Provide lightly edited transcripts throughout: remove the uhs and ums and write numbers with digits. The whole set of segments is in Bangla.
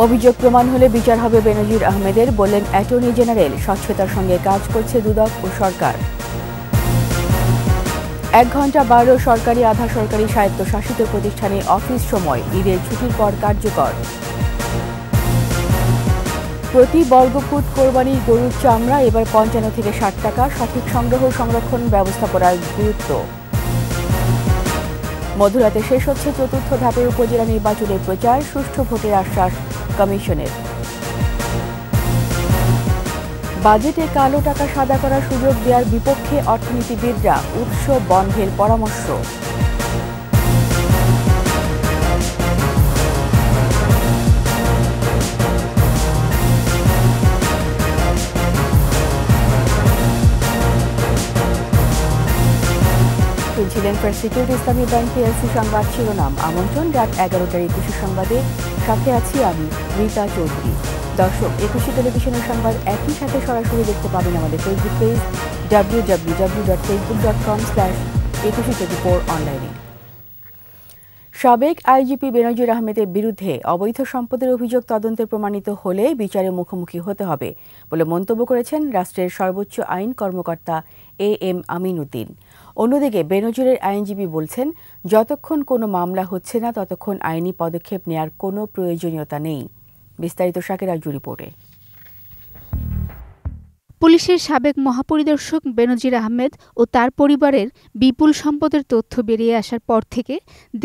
অভিযোগ প্রমাণ হলে বিচার হবে বেনজির আহমেদের, বললেন অ্যাটর্নি জেনারেল। স্বচ্ছতার সঙ্গে কাজ করছে দুদক ও সরকার। 1 ঘণ্টা বাড়ল সরকারি আধা সরকারি স্বায়ত্তশাসিত প্রতিষ্ঠানে অফিস সময়, ঈদের ছুটির পর কার্যকর। প্রতি বর্গফুট কোরবানির গরুর চামড়া এবার 55 থেকে 60 টাকা, সঠিক সংগ্রহ সংরক্ষণ ব্যবস্থাপনার গুরুত্ব। মধ্যরাতে শেষ হচ্ছে চতুর্থ ধাপের উপজেলা নির্বাচনের প্রচার, সুষ্ঠু ভোটের আশ্বাস কমিশনের। বাজেটে কালো টাকা সাদা করার সুযোগ দেওয়ার বিপক্ষে অর্থনীতিবিদরা, উৎস বন্ধের পরামর্শ। শুনছিলেন ফার্স্ট সিকিউরিটি ইসলামী ব্যাংক পিএলসি সংবাদ শিরোনাম। আমন্ত্রণ রাত 11টার 21 সংবাদে, সাথে আছি আমি রীতা চৌধুরী। দর্শক, 21 টেলিভিশনের সংবাদ একই সাথে সরাসরি দেখতে পাবেন আমাদের ফেসবুক পেজ www.facebook.com/2124 অনলাইনে। সাবেক আইজিপি বেনজির আহমেদের বিরুদ্ধে অবৈধ সম্পদের অভিযোগ তদন্তে প্রমাণিত হলে বিচারের মুখোমুখি হতে হবে বলে মন্তব্য করেছেন রাষ্ট্রের সর্বোচ্চ আইন কর্মকর্তা AM আমিন উদ্দিন। অন্যদিকে বেনজিরের আইনজীবী বলছেন, যতক্ষণ কোনো মামলা হচ্ছে না ততক্ষণ আইনি পদক্ষেপ নেয়ার কোনো প্রয়োজনীয়তা নেই। বিস্তারিত শাকির আজু রিপোর্টে। পুলিশের সাবেক মহাপরিদর্শক বেনজির আহমেদ ও তার পরিবারের বিপুল সম্পদের তথ্য বেরিয়ে আসার পর থেকে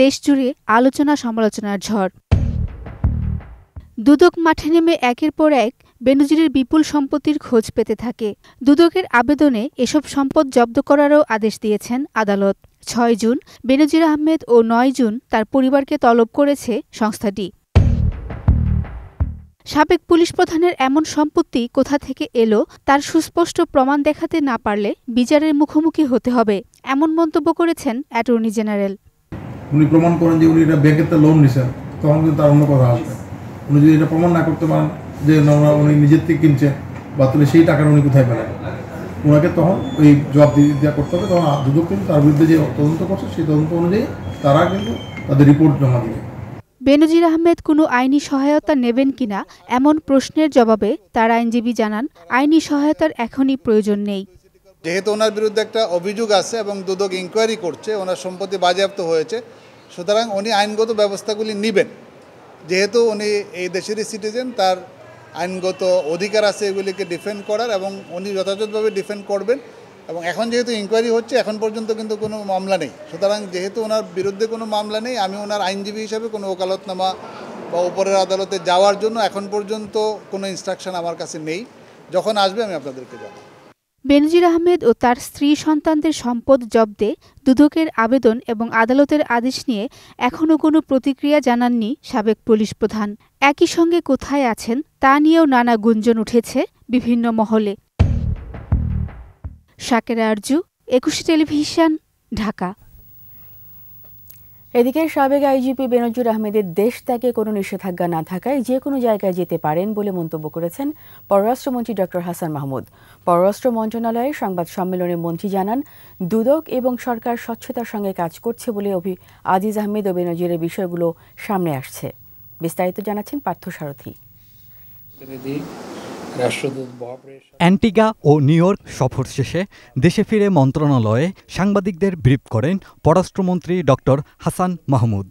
দেশজুড়ে আলোচনা সমালোচনার ঝড়। দুদক মাঠে নেমে একের পর এক বেনজিরের বিপুল সম্পত্তির খোঁজ পেতে থাকে। দুদকের আবেদনে এসব সম্পদ জব্দ করারও আদেশ দিয়েছেন আদালত। 6 জুন বেনজির আহমেদ ও 9 জুন তার পরিবারকে তলব করেছে সংস্থাটি। সাবেক পুলিশ প্রধানের এমন সম্পত্তি কোথা থেকে এলো তার সুস্পষ্ট প্রমাণ দেখাতে না পারলে বিচারের মুখোমুখি হতে হবে, এমন মন্তব্য করেছেন অ্যাটর্নি জেনারেল। উনি প্রমাণ করেন যে উনি এটা ব্যাংকের লোন নিছেন, তখন কিন্তু তার অন্য কথা আসবে। উনি যদি এটা প্রমাণ না করতে পারেন যে উনি নিজের থেকে কিনছেন বা তাহলে সেই টাকাটা উনি কোথায় পেলেন, ওনাকে তখন ওই জবাবদিহিতা করতে হবে। তখন দুদক কিন্তু তার বিরুদ্ধে যে তদন্ত করছে সেই তদন্ত অনুযায়ী তারা কিন্তু তাদের রিপোর্ট জমা দেবে। বেনজির আহমেদ কোনো আইনি সহায়তা নেবেন কিনা এমন প্রশ্নের জবাবে তার আইনজীবী জানান, আইনি সহায়তার এখনই প্রয়োজন নেই। যেহেতু ওনার বিরুদ্ধে একটা অভিযোগ আছে এবং দুদক ইনকোয়ারি করছে, ওনার সম্পত্তি বাজেয়াপ্ত হয়েছে, সুতরাং উনি আইনগত ব্যবস্থাগুলি নেবেন। যেহেতু উনি এই দেশেরই সিটিজেন, তার আইনগত অধিকার আছে এগুলিকে ডিফেন্ড করার, এবং উনি যথাযথভাবে ডিফেন্ড করবেন। এবং এখন যেহেতু ইনকোয়ারি হচ্ছে, এখন পর্যন্ত কিন্তু কোনো মামলা নেই। সুতরাং যেহেতু ওনার বিরুদ্ধে কোনো মামলা নেই, আমি ওনার আইনজীবী হিসাবে কোনো ওকালতনামা বা উপরের আদালতে যাওয়ার জন্য এখন পর্যন্ত কোনো ইনস্ট্রাকশন আমার কাছে নেই। যখন আসবে আমি আপনাদেরকে জানাবো। বেনজির আহমেদ ও তার স্ত্রী সন্তানদের সম্পদ জব্দে দুদকের আবেদন এবং আদালতের আদেশ নিয়ে এখনও কোনো প্রতিক্রিয়া জানাননি সাবেক পুলিশ প্রধান। একই সঙ্গে কোথায় আছেন তা নিয়েও নানা গুঞ্জন উঠেছে বিভিন্ন মহলে। শাকির আরজু, 21 টেলিভিশন, ঢাকা। এদিকে সাবেক আইজিপি বেনজির আহমেদের দেশ ত্যাগে কোনো নিষেধাজ্ঞা না থাকায় যে কোনো জায়গায় যেতে পারেন বলে মন্তব্য করেছেন পররাষ্ট্রমন্ত্রী ডক্টর হাসান মাহমুদ। পররাষ্ট্র মন্ত্রণালয়ের সংবাদ সম্মেলনে মন্ত্রী জানান, দুদক এবং সরকার স্বচ্ছতার সঙ্গে কাজ করছে বলে আজিজ আহমেদ ও বেনজিরের বিষয়গুলো সামনে আসছে। বিস্তারিত জানাচ্ছেন পার্থ সারথী। অ্যান্টিগা ও নিউ ইয়র্ক সফর শেষে দেশে ফিরে মন্ত্রণালয়ে সাংবাদিকদের ব্রিফ করেন পররাষ্ট্রমন্ত্রী ডক্টর হাসান মাহমুদ।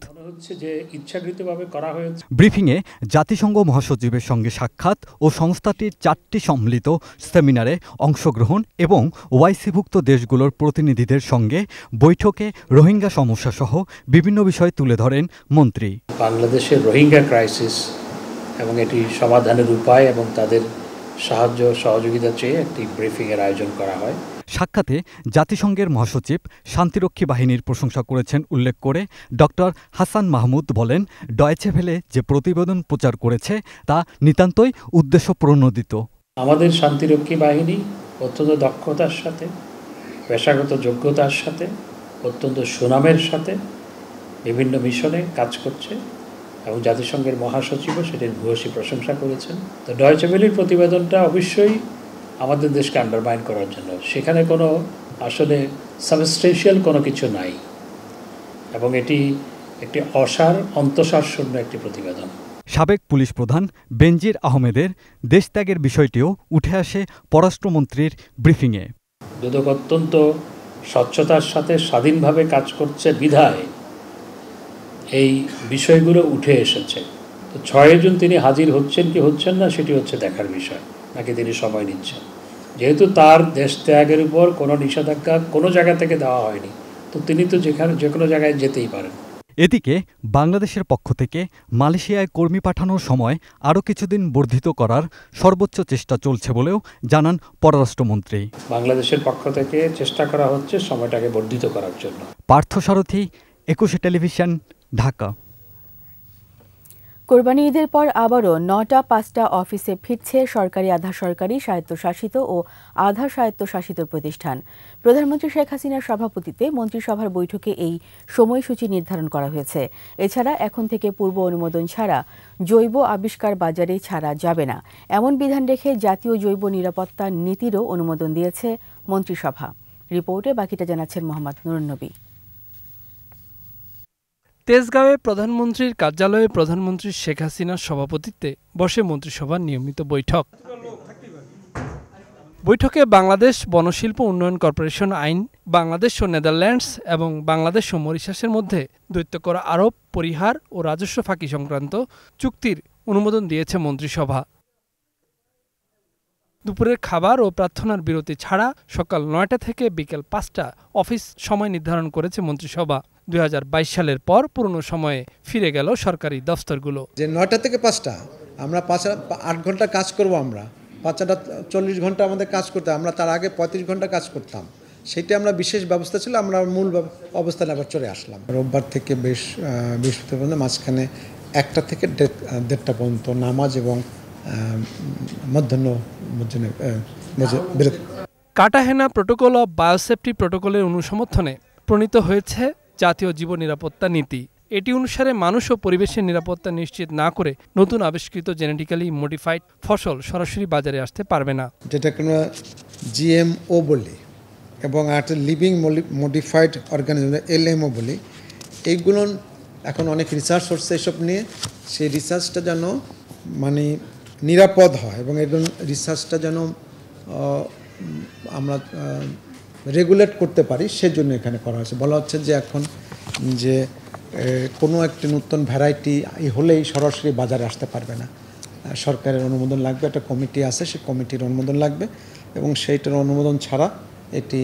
ব্রিফিংয়ে জাতিসংঘ মহাসচিবের সঙ্গে সাক্ষাৎ ও সংস্থাটির 4টি সম্মিলিত সেমিনারে অংশগ্রহণ এবং ওআইসিভুক্ত দেশগুলোর প্রতিনিধিদের সঙ্গে বৈঠকে রোহিঙ্গা সমস্যা সহ বিভিন্ন বিষয় তুলে ধরেন মন্ত্রী। বাংলাদেশের রোহিঙ্গা ক্রাইসিস এবং এটি সমাধানের উপায় এবং তাদের সাহায্য সহযোগিতা চেয়ে একটি ব্রিফিংয়ের আয়োজন করা হয়। সাক্ষাতে জাতিসংঘের মহাসচিব শান্তিরক্ষী বাহিনীর প্রশংসা করেছেন উল্লেখ করে ডক্টর হাসান মাহমুদ বলেন, ডয়েচে ভেলে যে প্রতিবেদন প্রচার করেছে তা নিতান্তই উদ্দেশ্য প্রণোদিত। আমাদের শান্তিরক্ষী বাহিনী অত্যন্ত দক্ষতার সাথে, পেশাগত যোগ্যতার সাথে, অত্যন্ত সুনামের সাথে বিভিন্ন মিশনে কাজ করছে এবং জাতিসংঘের মহাসচিবও সেটির ভূয়সী প্রশংসা করেছেন। তো ডয়েচে ভেলের প্রতিবেদনটা অবশ্যই আমাদের দেশকে আন্ডারমাইন করার জন্য, সেখানে কোনো আসলে সাবস্টেন্সিয়াল কোনো কিছু নাই এবং এটি একটি অসার অন্তঃসারশূন্য একটি প্রতিবেদন। সাবেক পুলিশ প্রধান বেনজির আহমেদের দেশত্যাগের বিষয়টিও উঠে আসে পররাষ্ট্রমন্ত্রীর ব্রিফিংয়ে। দুদক অত্যন্ত স্বচ্ছতার সাথে স্বাধীনভাবে কাজ করছে বিধায় এই বিষয়গুলো উঠে এসেছে। তো 6 জুন তিনি হাজির হচ্ছেন কি হচ্ছেন না সেটি হচ্ছে দেখার বিষয়, নাকি তিনি সময় নিচ্ছেন। যেহেতু তার দেশ ত্যাগের উপর কোনো নিষেধাজ্ঞা কোনো জায়গা থেকে দেওয়া হয়নি, তো তিনি তো যে কোনো জায়গায় যেতেই পারেন। এদিকে বাংলাদেশের পক্ষ থেকে মালয়েশিয়ায় কর্মী পাঠানোর সময় আরও কিছুদিন বর্ধিত করার সর্বোচ্চ চেষ্টা চলছে বলেও জানান পররাষ্ট্রমন্ত্রী। বাংলাদেশের পক্ষ থেকে চেষ্টা করা হচ্ছে সময়টাকে বর্ধিত করার জন্য। পার্থসারথী, 21 টেলিভিশন, ঢাকা। কোরবানি ঈদের পর আবারও 9টা 5টা অফিসে ফিরছে সরকারি, আধা সরকারি, স্বায়ত্তশাসিত ও আধা স্বায়ত্তশাসিত প্রতিষ্ঠান। প্রধানমন্ত্রী শেখ হাসিনার সভাপতিত্বে মন্ত্রিসভার বৈঠকে এই সময়সূচি নির্ধারণ করা হয়েছে। এছাড়া এখন থেকে পূর্ব অনুমোদন ছাড়া জৈব আবিষ্কার বাজারে ছাড়া যাবে না, এমন বিধান রেখে জাতীয় জৈব নিরাপত্তা নীতিরও অনুমোদন দিয়েছে মন্ত্রিসভা। রিপোর্টে বাকিটা জানাচ্ছেন মোহাম্মদ নুরুন্নবী। তেজগাঁওয়ে প্রধানমন্ত্রীর কার্যালয়ে প্রধানমন্ত্রী শেখ হাসিনার সভাপতিত্বে বসে মন্ত্রিসভার নিয়মিত বৈঠক। বৈঠকে বাংলাদেশ বনশিল্প উন্নয়ন কর্পোরেশন আইন, বাংলাদেশ ও নেদারল্যান্ডস এবং বাংলাদেশ ও মরিশাসের মধ্যে দ্বৈত করা আরোপ পরিহার ও রাজস্ব ফাঁকি সংক্রান্ত চুক্তির অনুমোদন দিয়েছে মন্ত্রিসভা। দুপুরের খাবার ও প্রার্থনার বিরতি ছাড়া সকাল 9টা থেকে বিকেল 5টা অফিস সময় নির্ধারণ করেছে মন্ত্রিসভা। 2022 সালের পর পুরনো সময়ে ফিরে গেল সরকারি দফতরগুলো। যে 9টা থেকে 5টা আমরা 8 ঘন্টা কাজ করব, আমরা 5টা 40 ঘন্টা আমাদের কাজ করতে, আমরা তার আগে 35 ঘন্টা কাজ করতাম। সেটা আমরা বিশেষ ব্যবস্থা ছিল, আমরা মূল অবস্থানে আবার চলে আসলাম। রোববার থেকে বৃহস্পতিবার পর্যন্ত মাঝখানে 1টা থেকে 1:30টা পর্যন্ত নামাজ এবং কাটাহেনা প্রোটোকল অব বায়োসেফটি প্রোটোকলের অনুসমর্থনে প্রণীত হয়েছে জাতীয় জীব নিরাপত্তা নীতি। এটি অনুসারে মানুষ ও পরিবেশের নিরাপত্তা নিশ্চিত না করে নতুন আবিষ্কৃত জেনেটিক্যালি মডিফাইড ফসল সরাসরি বাজারে আসতে পারবে না, যেটাকে আমরা জিএমও বলি, এবং একটা লিভিং মডিফাইড অর্গানিজম এলএমও বলি। এইগুলো এখন অনেক রিসার্চ হচ্ছে এসব নিয়ে, সেই রিসার্চটা যেন মানে নিরাপদ হয় এবং এর রিসার্চটা যেন আমরা রেগুলেট করতে পারি, সেজন্য এখানে করা হয়েছে। বলা হচ্ছে যে এখন যে কোনো একটি নতুন ভ্যারাইটি হলেই সরাসরি বাজারে আসতে পারবে না, সরকারের অনুমোদন লাগবে, একটা কমিটি আছে, সেই কমিটির অনুমোদন লাগবে এবং সেইটার অনুমোদন ছাড়া এটি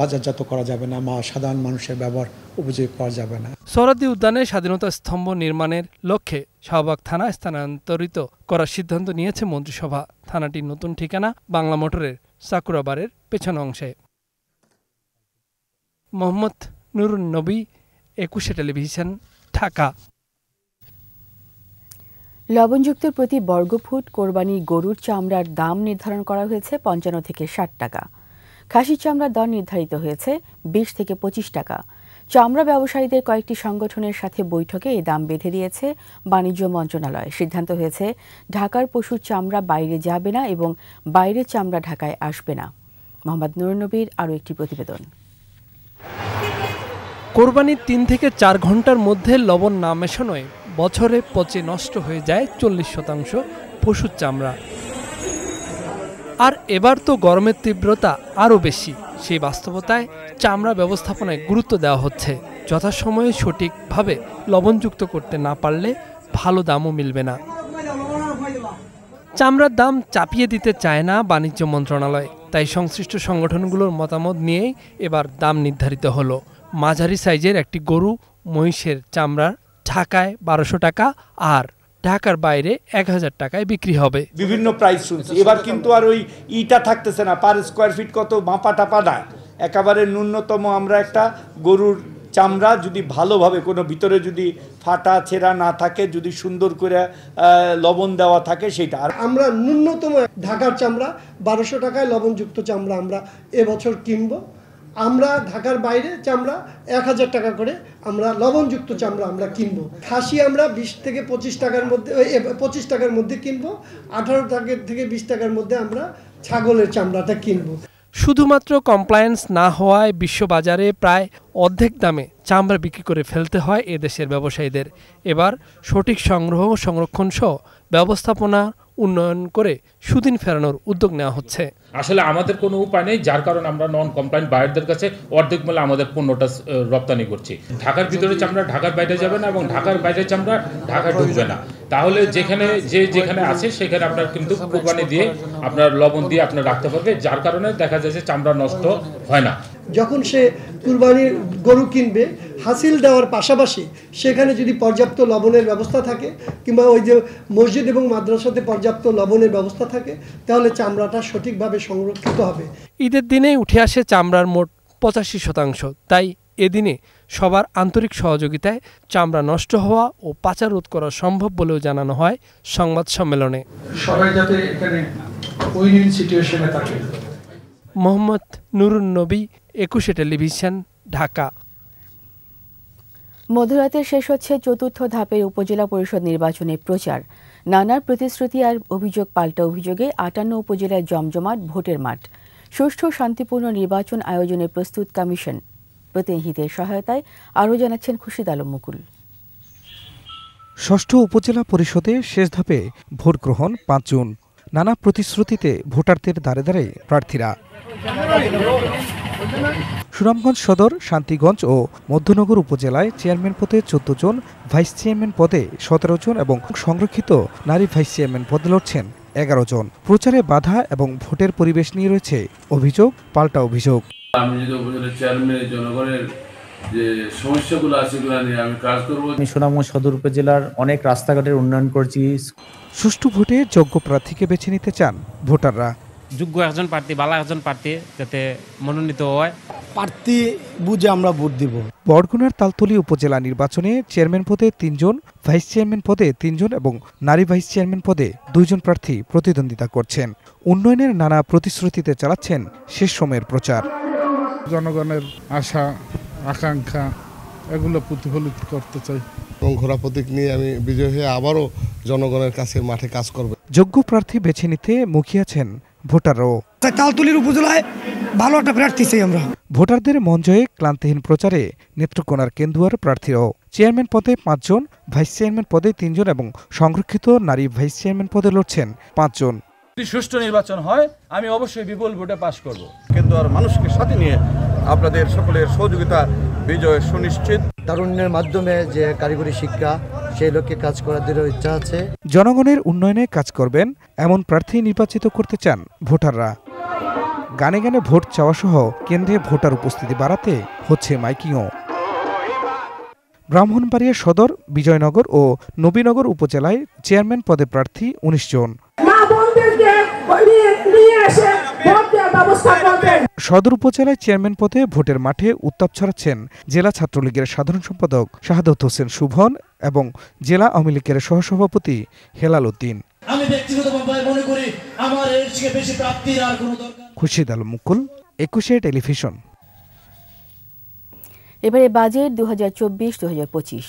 বাজারজাত করা যাবে না, সাধারণ মানুষের ব্যবহার উপযোগী করা যাবে না। সোহরাওয়ার্দী উদ্যানে স্বাধীনতা স্তম্ভ নির্মাণের লক্ষ্যে শাহবাগ থানা স্থানান্তরিত করার সিদ্ধান্ত নিয়েছে মন্ত্রিসভা। থানাটির নতুন ঠিকানা বাংলা মোটরের সাকুরাবারের পেছন অংশে। মোহাম্মদ নুরুন্নবী, 21 টেলিভিশন, ঢাকা। লবণযুক্ত প্রতি বর্গফুট কোরবানি গরুর চামড়ার দাম নির্ধারণ করা হয়েছে 55 থেকে 60 টাকা। খাসির চামড়ার দর নির্ধারিত হয়েছে 20 থেকে 25 টাকা। চামড়া ব্যবসায়ীদের কয়েকটি সংগঠনের সাথে বৈঠকে এই দাম বেঁধে দিয়েছে বাণিজ্য মন্ত্রণালয়। সিদ্ধান্ত হয়েছে ঢাকার পশুর চামড়া বাইরে যাবে না এবং বাইরের চামড়া ঢাকায় আসবে না। মোহাম্মদ নুরুন্নবীর আরও একটি প্রতিবেদন। কোরবানির 3 থেকে 4 ঘন্টার মধ্যে লবণ না মেশানোয় বছরে পচে নষ্ট হয়ে যায় 40% পশুর চামড়া। আর এবার তো গরমের তীব্রতা আরও বেশি। সেই বাস্তবতায় চামড়া ব্যবস্থাপনায় গুরুত্ব দেওয়া হচ্ছে। যথাসময়ে সঠিকভাবে লবণযুক্ত করতে না পারলে ভালো দামও মিলবে না। চামড়ার দাম চাপিয়ে দিতে চায় না বাণিজ্য মন্ত্রণালয়, তাই সংশ্লিষ্ট সংগঠনগুলোর মতামত নিয়েই এবার দাম নির্ধারিত হলো। মাঝারি সাইজের একটি গরু মহিষের চামড়ার ঢাকায় 1200 টাকা আর ঢাকার বাইরে 1000 টাকায় বিক্রি হবে। বিভিন্ন প্রাইস শুনছি, এবার কিন্তু আর ওই ইটা থাকতেছে না, পার স্কোয়ার ফিট কত মাপা টাপা না, একেবারে ন্যূনতম আমরা একটা গরুর চামড়া যদি ভালোভাবে কোনো ভিতরে যদি ফাটা ছেঁড়া না থাকে, যদি সুন্দর করে লবণ দেওয়া থাকে সেটা। আর আমরা ন্যূনতম ঢাকার চামড়া 1200 টাকায় লবণযুক্ত চামড়া আমরা এবছর কিনবো। আমরা ঢাকার বাইরে চামড়া 1000 টাকা করে আমরা লবণযুক্ত চামড়া আমরা কিনবো। খাসি আমরা 20 থেকে 25 টাকার মধ্যে 25 টাকার মধ্যে কিনবো। 18 টাকা থেকে 20 টাকার মধ্যে আমরা ছাগলের চামড়াটা কিনবো। শুধুমাত্র কমপ্লায়েন্স না হওয়ায় বিশ্ববাজারে প্রায় অর্ধেক দামে চামড়া বিক্রি করে ফেলতে হয় এদেশের ব্যবসায়ীদের। এবার সঠিক সংগ্রহ সংরক্ষণ সহ ব্যবস্থাপনা উন্নয়ন করে সুদিন ফেরানোর উদ্যোগ নেওয়া হচ্ছে। আসলে আমাদের কোনো উপায় নেই, যার কারণে আমরা নন কমপ্লায়েন্ট বায়ারদের কাছে অর্ধেক মূল্যে আমাদের পণ্যটা রপ্তানি করছি। ঢাকার ভিতরে চামড়া ঢাকার বাইরে যাবে না এবং ঢাকার বাইরে চামড়া ঢাকায় ঢুকবে না। তাহলে যেখানে আছে সেখানে আপনার কিন্তু কোরবানি দিয়ে আপনার লবণ দিয়ে আপনার রাখতে পারবে, যার কারণে দেখা যায় যে চামড়া নষ্ট হয় না। যখন সে কুরবানির গরু কিনবে, হাসিল দেওয়ার পাশাপাশি সেখানে যদি পর্যাপ্ত লবণের ব্যবস্থা থাকে কিংবা ওই যে মসজিদ এবং মাদ্রাসাতে পর্যাপ্ত লবণের ব্যবস্থা থাকে, তাহলে চামড়াটা সঠিকভাবে সংরক্ষিত হবে। ঈদের দিনে উঠে আসে চামড়ার মোট 85%। তাই এদিনে সবার আন্তরিক সহযোগিতায় চামড়া নষ্ট হওয়া ও পাচার রোধ করা সম্ভব বলেও জানানো হয় সংবাদ সম্মেলনে। সবাই যাতে এখানে উইন-উইন সিচুয়েশনে থাকে। মোহাম্মদ নুরুন নবী, 21 টেলিভিশন, ঢাকা। মধ্যরাতে শেষ হচ্ছে চতুর্থ ধাপের উপজেলা পরিষদ নির্বাচনের প্রচার। নানা প্রতিশ্রুতি আর অভিযোগ পাল্টা অভিযোগে 58 উপজেলায় জমজমাট ভোটের মাঠ। সুষ্ঠু শান্তিপূর্ণ নির্বাচন আয়োজনে প্রস্তুত কমিশন। প্রতিনিধিদের সহায়তায় আরও জানাচ্ছেন খুরশিদ আলম মুকুল। ষষ্ঠ উপজেলা পরিষদে শেষ ধাপে ভোট গ্রহণ 5 জুন। নানা প্রতিশ্রুতিতে ভোটারদের দ্বারে দ্বারে প্রার্থীরা। সুনামগঞ্জ সদর, শান্তিগঞ্জ ও মধ্যনগর উপজেলায় চেয়ারম্যান পদে 14 জন, ভাইস চেয়ারম্যান পদে 17 জন এবং সংরক্ষিত নারী ভাইস চেয়ারম্যান পদে লড়ছেন 11 জন। প্রচারে বাধা এবং ভোটের পরিবেশ নিয়ে রয়েছে অভিযোগ পাল্টা অভিযোগ। আমি যদি উপজেলা চেয়ারম্যানের জনগণের যে সমস্যাগুলো আছে সেগুলো নিয়ে আমি কাজ করব। আমি সুনামগঞ্জ সদর উপজেলার অনেক রাস্তাঘাটের উন্নয়ন করছি। সুষ্ঠু ভোটে যোগ্য প্রার্থীকে বেছে নিতে চান ভোটাররা। যোগ্য একজন প্রার্থী, ভালো একজন প্রার্থী যাতে মনোনীত হয়, প্রার্থী বুঝে আমরা ভোট দিব। বরগুনার তালতলী উপজেলা নির্বাচনে চেয়ারম্যান পদে 3 জন, ভাইস চেয়ারম্যান পদে 3 জন এবং নারী ভাইস চেয়ারম্যান পদে 2 জন প্রার্থী প্রতিদ্বন্দ্বিতা করছেন। উন্নয়নের নানা প্রতিশ্রুতিতে চালাচ্ছেন শেষ সময়ের প্রচার। জনগণের আশা আকাঙ্ক্ষা এগুলো প্রতিফলিত করতে চাই এবং ঘোড়া প্রতীক নিয়ে আমি বিজয় হয়ে আবারও জনগণের কাছে মাঠে কাজ করব। যোগ্য প্রার্থী বেছে নিতে মুখিয়ে আছেন ভোটাররাও। তালতলীর উপজেলায় ভালো একটা প্রার্থী চাই আমরা। ভোটারদের মন জয়ে ক্লান্তিহীন প্রচারে নেত্রকোনার কেন্দুয়ার প্রার্থীরাও। চেয়ারম্যান পদে 5 জন, ভাইস চেয়ারম্যান পদে 3 জন এবং সংরক্ষিত নারী ভাইস চেয়ারম্যান পদে লড়ছেন 5 জন। যদি সুষ্ঠু নির্বাচন হয় আমি অবশ্যই বিপুল ভোটে পাস করব। কেন্দুয়ার মানুষকে সাথে নিয়ে আপনাদের সকলের সহযোগিতা বিজয় সুনিশ্চিত। তারুণ্যের মাধ্যমে যে কারিগরি শিক্ষা, সেই লক্ষ্যে কাজ করার দৃঢ় ইচ্ছা আছে। জনগণের উন্নয়নে কাজ করবেন এমন প্রার্থী নির্বাচিত করতে চান ভোটাররা। গানে গানে ভোট চাওয়া সহ কেন্দ্রে ভোটার উপস্থিতি বাড়াতে হচ্ছে মাইকিংও। ব্রাহ্মণবাড়িয়া সদর, বিজয়নগর ও নবীনগর উপজেলায় চেয়ারম্যান পদে প্রার্থী 19 জন। সদর উপজেলায় চেয়ারম্যান পদে ভোটের মাঠে উত্তাপ ছড়াচ্ছেন জেলা ছাত্রলীগের সাধারণ সম্পাদক শাহাদত হোসেন শুভন এবং জেলা আওয়ামী লীগের সহসভাপতি হেলাল উদ্দিন। আমি ব্যক্তিগতভাবে মনে করি আমার এর চেয়ে বেশি প্রাপ্তির আর কোনো দরকার। খুরশিদ আলম মুকুল, 21 টেলিভিশন। এবারে বাজেট 2024-2025।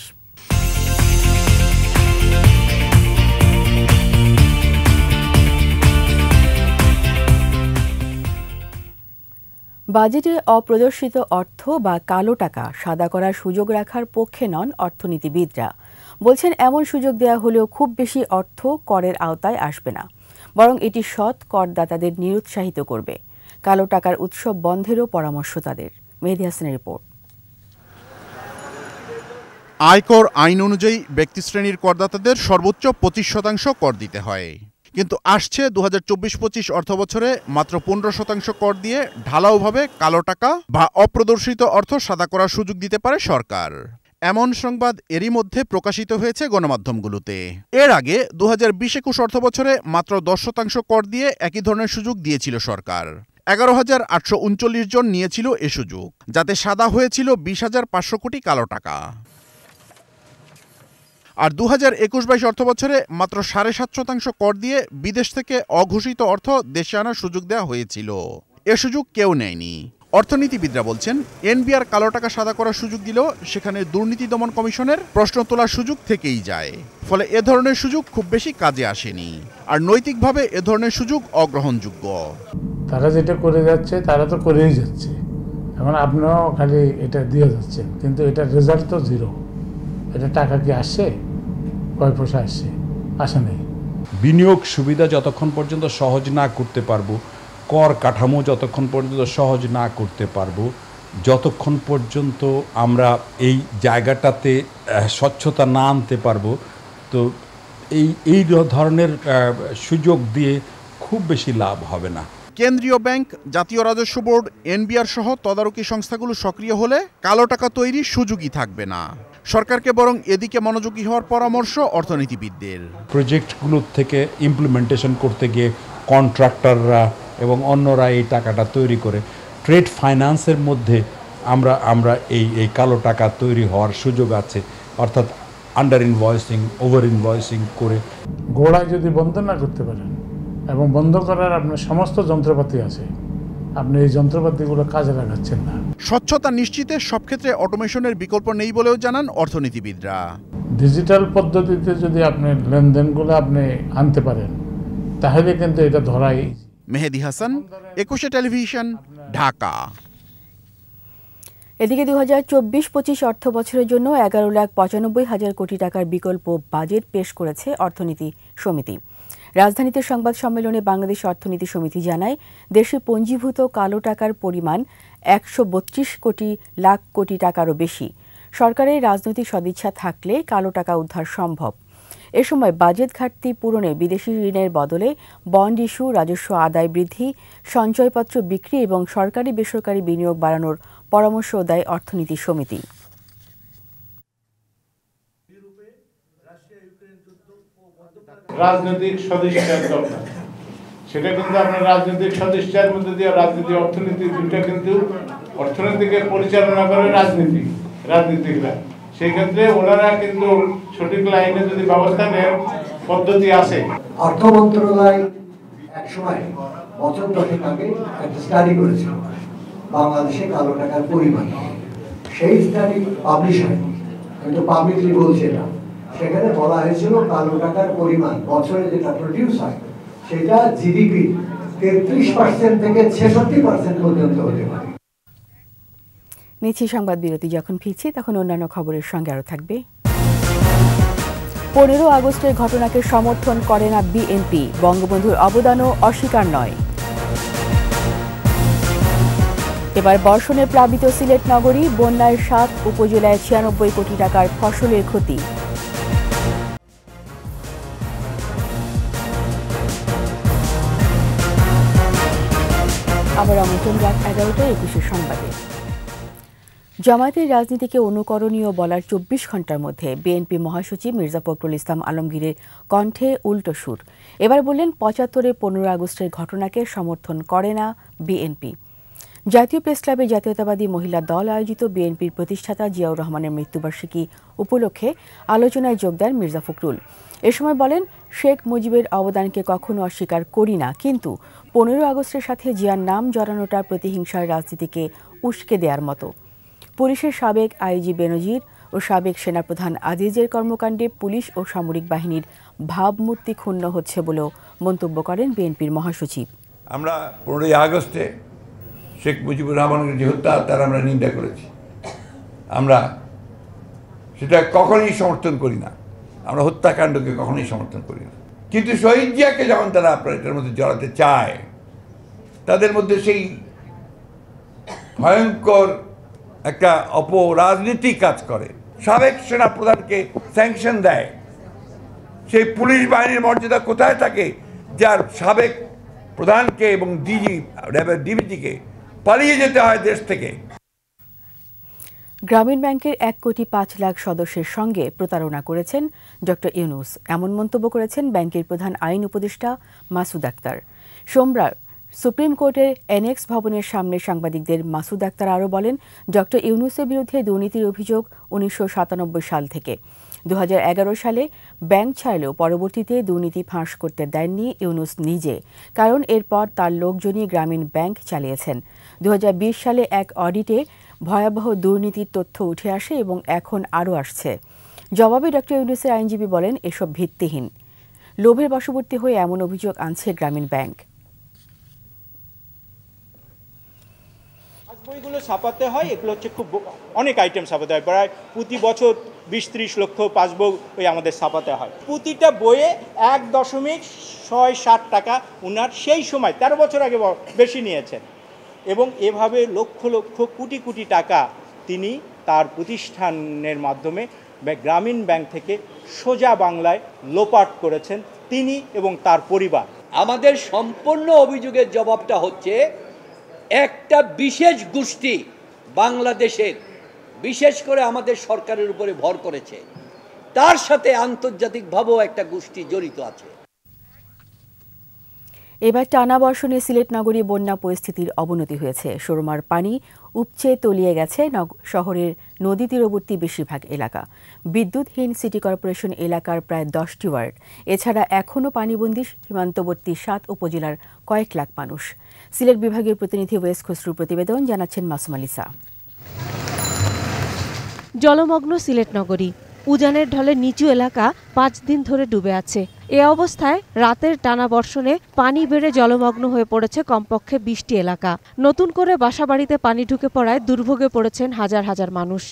বাজেটে অপ্রদর্শিত অর্থ বা কালো টাকা সাদা করার সুযোগ রাখার পক্ষে নন অর্থনীতিবিদরা। বলছেন এমন সুযোগ দেয়া হলেও খুব বেশি অর্থ করের আওতায় আসবে না, বরং এটি সৎ করদাতাদের নিরুৎসাহিত করবে। কালো টাকার উৎসব বন্ধেরও পরামর্শ তাদের। মেহেদী হাসানের রিপোর্ট। আয়কর আইন অনুযায়ী ব্যক্তিশ্রেণীর করদাতাদের সর্বোচ্চ 25% কর দিতে হয়, কিন্তু আসছে 2024-25 অর্থবছরে মাত্র 15% কর দিয়ে ঢালাওভাবে কালো টাকা বা অপ্রদর্শিত অর্থ সাদা করার সুযোগ দিতে পারে সরকার। এমন সংবাদ এরই মধ্যে প্রকাশিত হয়েছে গণমাধ্যমগুলোতে। এর আগে 2020-21 অর্থবছরে মাত্র 10% কর দিয়ে একই ধরনের সুযোগ দিয়েছিল সরকার। 11,839 জন নিয়েছিল এ সুযোগ, যাতে সাদা হয়েছিল 20,500 কোটি কালো টাকা। আর 2021-22 অর্থবছরে মাত্র 7.5% কর দিয়ে বিদেশ থেকে অঘোষিত অর্থ দেশে আনার সুযোগ দেওয়া হয়েছিল। এ সুযোগ কেউ নেয়নি। অর্থনীতিবিদরা বলছেন এনবিআর কালো টাকা সাদা করার সুযোগ দিলেও সেখানে দুর্নীতি দমন কমিশনের প্রশ্ন তোলার সুযোগ থেকেই যায়। ফলে এ ধরনের সুযোগ খুব বেশি কাজে আসেনি, আর নৈতিকভাবে এ ধরনের সুযোগ অগ্রহণযোগ্য। তারা যেটা করে যাচ্ছে তারা তো করেই যাচ্ছে, এখন আপনিও খালি এটা দিয়ে যাচ্ছেন, কিন্তু এটার রেজাল্ট তো জিরো। এটা টাকা কি আসছে? কয় পয়সা আসছে? আসে নেই। বিনিয়োগ সুবিধা যতক্ষণ পর্যন্ত সহজ না করতে পারবো, কর কাঠামো যতক্ষণ পর্যন্ত সহজ না করতে পারবো, যতক্ষণ পর্যন্ত আমরা এই জায়গাটাতে স্বচ্ছতা না আনতে পারবো, তো এই ধরনের সুযোগ দিয়ে খুব বেশি লাভ হবে না। কেন্দ্রীয় ব্যাংক, জাতীয় রাজস্ব বোর্ড, এনবিআর সহ তদারকি সংস্থাগুলো সক্রিয় হলে কালো টাকা তৈরির সুযোগই থাকবে না। সরকারকে বরং এদিকে মনোযোগী হওয়ার পরামর্শ অর্থনীতিবিদদের। প্রজেক্টগুলোর থেকে ইমপ্লিমেন্টেশন করতে গিয়ে কন্ট্রাক্টররা এবং অন্যরা এই টাকাটা তৈরি করে ট্রেড ফাইন্যান্সের মধ্যে আমরা এই কালো টাকা তৈরি হওয়ার সুযোগ আছে, অর্থাৎ আন্ডার ইনভয়েসিং, ওভার ইনভয়েসিং করে। গোড়ায় যদি বন্ধ না করতে পারেন এবং বন্ধ করার আপনার সমস্ত যন্ত্রপাতি আছে, আপনি এই যন্ত্রপাতিগুলো কাজে লাগাচ্ছেন না। স্বচ্ছতা নিশ্চিতে সব ক্ষেত্রে অটোমেশনের বিকল্প নেই বলেও জানান অর্থনীতিবিদরা। ডিজিটাল পদ্ধতিতে যদি আপনি লেনদেনগুলো আপনি আনতে পারেন তাহলে কিন্তু এটা ধরাই। মেহেদি হাসান, 21 টেলিভিশন, ঢাকা। এদিকে 2024-25 অর্থ বছরের জন্য 11,95,000 কোটি টাকার বিকল্প বাজেট পেশ করেছে অর্থনীতি সমিতি। রাজধানীতে সংবাদ সম্মেলনে বাংলাদেশ অর্থনীতি সমিতি জানায়, দেশে পঞ্জীভূত কালো টাকার পরিমাণ 132 লাখ কোটি টাকারও বেশি। সরকারের রাজনৈতিক সদিচ্ছা থাকলে কালো টাকা উদ্ধার সম্ভব। এ সময় বাজেট ঘাটতি পূরণে বিদেশি ঋণের বদলে বন্ড ইস্যু, রাজস্ব আদায় বৃদ্ধি, সঞ্চয়পত্র বিক্রি এবং সরকারি বেসরকারি বিনিয়োগ বাড়ানোর পরামর্শ দেয় অর্থনীতি সমিতি। রাজনৈতিক সদিচ্ছার দরকার, সেটা কিন্তু আপনার রাজনৈতিক সদিচ্ছার মধ্যে দিয়ে রাজনীতি অর্থনীতি দুইটা কিন্তু অর্থনীতিকে পরিচালনা করে রাজনীতিকরা। সেই ক্ষেত্রে ওনারা কিন্তু সঠিক লাইনে যদি ব্যবস্থা নেন, পদ্ধতি আছে। অর্থ মন্ত্রণালয় একসময় বছর 10 আগে একটা স্টাডি করেছিল বাংলাদেশে কালো টাকার পরিমাণ। সেই স্টাডি পাবলিশ হয়নি, কিন্তু পাবলিকলি বলছে না। সেখানে বলা হয়েছিল কালো টাকার পরিমাণ বছরে যেটা প্রডিউস হয় সেটা জিডিপি 33% থেকে 66% পর্যন্ত হতে পারে। নিচ্ছি সংবাদ বিরতি। যখন ফিরছি তখন অন্যান্য খবরের সঙ্গে আরও থাকবে। 15 আগস্টের ঘটনাকে সমর্থন করে না বিএনপি, বঙ্গবন্ধুর অবদানও অস্বীকার নয়। এবার বর্ষণে প্লাবিত সিলেট নগরী, বন্যায় 7 উপজেলায় 96 কোটি টাকার ফসলের ক্ষতি। আবার আমন্ত্রণ রাত 11টায় 21 সংবাদে। জামায়াতের রাজনীতিকে অনুকরণীয় বলার 24 ঘণ্টার মধ্যে বিএনপি মহাসচিব মির্জা ফখরুল ইসলাম আলমগীরের কণ্ঠে উল্টো সুর। এবার বললেন 75-এ 15 আগস্টের ঘটনাকে সমর্থন করে না বিএনপি। জাতীয় প্রেসক্লাবে জাতীয়তাবাদী মহিলা দল আয়োজিত বিএনপির প্রতিষ্ঠাতা জিয়াউর রহমানের মৃত্যুবার্ষিকী উপলক্ষে আলোচনায় যোগ দেন মির্জা ফখরুল। এ সময় বলেন, শেখ মুজিবের অবদানকে কখনো অস্বীকার করি না, কিন্তু 15 আগস্টের সাথে জিয়ার নাম জড়ানোটা প্রতিহিংসার রাজনীতিকে উস্কে দেওয়ার মতো। পুলিশের সাবেক আইজি বেনজির ও সাবেক সেনাপ্রধান আজিজের কর্মকাণ্ডে পুলিশ ও সামরিক বাহিনীর ভাবমূর্তি ক্ষুণ্ণ হচ্ছে বলেও মন্তব্য করেন বিএনপির মহাসচিব। আমরা 15 আগস্টে শেখ মুজিবুর রহমানের যে হত্যা, তার আমরা নিন্দা করেছি। আমরা সেটা কখনোই সমর্থন করি না, আমরা হত্যাকাণ্ডকে কখনোই সমর্থন করি না। কিন্তু শহীদ জিয়াকে যখন তারা আপনার এটার মধ্যে জড়াতে চায়, তাদের মধ্যে সেই ভয়ঙ্কর একটা অপরাজনীতি কাজ করে। সাবেক সেনাপ্রধানকে স্যাংশন দেয়, সেই পুলিশ বাহিনীর মর্যাদা কোথায় থাকে যার সাবেক প্রধানকে এবং ডিবিজিকে পালিয়ে যেতে হয় দেশ থেকে। গ্রামীণ ব্যাংকের 1,05,00,000 সদস্যের সঙ্গে প্রতারণা করেছেন ডক্টর ইউনূস, এমন মন্তব্য করেছেন ব্যাংকের প্রধান আইন উপদেষ্টা মাসুদ আক্তার। সোমবার সুপ্রিম কোর্টের এনএক্স ভবনের সামনে সাংবাদিকদের মাসুদ আক্তার আরও বলেন, ডক্টর ইউনূসের বিরুদ্ধে দুর্নীতির অভিযোগ 1997 সাল থেকে। 2011 সালে ব্যাংক ছাড়লেও পরবর্তীতে দুর্নীতি ফাঁস করতে দেননি ইউনূস নিজে, কারণ এরপর তার লোকজনই গ্রামীণ ব্যাংক চালিয়েছেন। 2020 সালে এক অডিটে ভয়াবহ দুর্নীতির তথ্য উঠে আসে এবং এখন আরও আসছে। জবাবে ডক্টর ইউনূসের আইনজীবী বলেন, এসব ভিত্তিহীন। লোভের বশবর্তী হয়ে এমন অভিযোগ আনছে গ্রামীণ ব্যাংক। বইগুলো ছাপাতে হয়, এগুলো হচ্ছে খুব অনেক আইটেম ছাপাতে হয়, প্রায় প্রতি বছর 20-30 লক্ষ পাসবই ওই আমাদের ছাপাতে হয়। প্রতিটা বইয়ে 1.67 টাকা উনার সেই সময় 13 বছর আগে বেশি নিয়েছেন, এবং এভাবে লক্ষ লক্ষ কোটি কোটি টাকা তিনি তার প্রতিষ্ঠানের মাধ্যমে গ্রামীণ ব্যাংক থেকে সোজা বাংলায় লোপাট করেছেন তিনি এবং তার পরিবার। আমাদের সম্পূর্ণ অভিযোগের জবাবটা হচ্ছে একটা বিশেষ গোষ্ঠী বাংলাদেশের, বিশেষ করে আমাদের সরকারের উপরে ভর করেছে, তার সাথে আন্তর্জাতিকভাবেও একটা গোষ্ঠী জড়িত আছে। এবার টানা বর্ষণে সিলেট নগরী বন্যা পরিস্থিতির অবনতি হয়েছে। সুরমার পানি উপচে তলিয়ে গেছে শহরের নদী তীরবর্তী বেশিরভাগ এলাকা। বিদ্যুৎহীন সিটি কর্পোরেশন এলাকার প্রায় 10টি ওয়ার্ড। এছাড়া এখনও পানিবন্দী সীমান্তবর্তী 7 উপজেলার কয়েক লাখ মানুষ। সিলেট বিভাগীয় প্রতিনিধি ওয়েস খসরুর প্রতিবেদন, জানাচ্ছেন মাসুম আলিসা। জলমগ্ন সিলেট নগরী, উজানের ঢলে নিচু এলাকা 5 দিন ধরে ডুবে আছে। এ অবস্থায় রাতের টানা বর্ষণে পানি বেড়ে জলমগ্ন হয়ে পড়েছে কমপক্ষে 20টি এলাকা। নতুন করে বাসাবাড়িতে পানি ঢুকে পড়ায় দুর্ভোগে পড়েছেন হাজার হাজার মানুষ।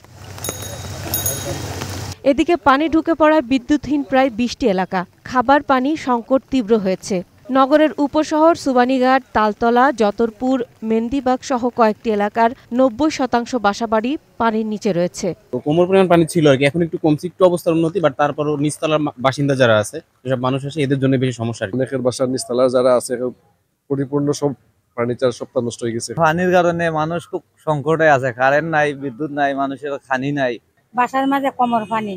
এদিকে পানি ঢুকে পড়ায় বিদ্যুৎহীন প্রায় 20টি এলাকা। খাবার পানি সংকট তীব্র হয়েছে। নগরের উপশহর সুবানীঘাট, তালতলা, যতরপুর, মেন্দিবাগ সহ কয়েকটি এলাকার 90% বাসাবাড়ি পানির নিচে রয়েছে। কোমর পরিমাণ পানি ছিল আর কি, এখন একটু কমছে, একটু অবস্থার উন্নতি, বাট তারপরও নিচতলার বাসিন্দা যারা আছে, যেসব মানুষ আছে, এদের জন্য বেশি সমস্যা। অনেকের বাসার নিচতলার যারা আছে পরিপূর্ণ সব ফার্নিচার সবটা নষ্ট হয়ে গেছে। পানির কারণে মানুষ খুব সংকটে আছে, কারেন্ট নাই, বিদ্যুৎ নাই, মানুষের খানি নাই। বাসার মাঝে কোমর পানি,